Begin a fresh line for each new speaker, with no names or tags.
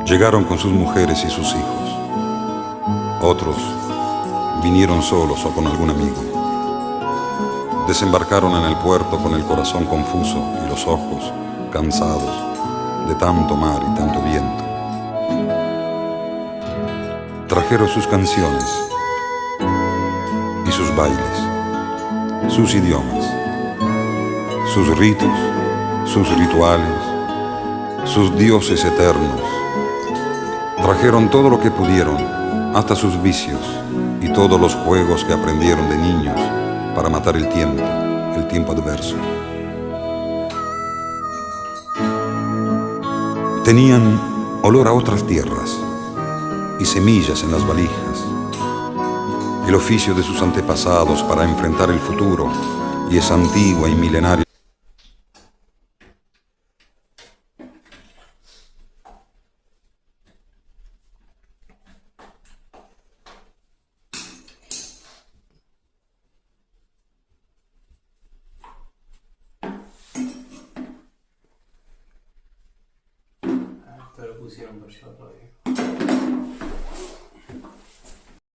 Llegaron con sus mujeres y sus hijos. Otros vinieron solos o con algún amigo. Desembarcaron en el puerto con el corazón confuso y los ojos cansados de tanto mar y tanto viento. Trajeron sus canciones y sus bailes, sus idiomas, sus ritos, sus rituales, sus dioses eternos. Trajeron todo lo que pudieron, hasta sus vicios y todos los juegos que aprendieron de niños para matar el tiempo adverso. Tenían olor a otras tierras y semillas en las valijas, el oficio de sus antepasados para enfrentar el futuro y esa antigua y milenaria.
Esto lo pusieron por yo todavía.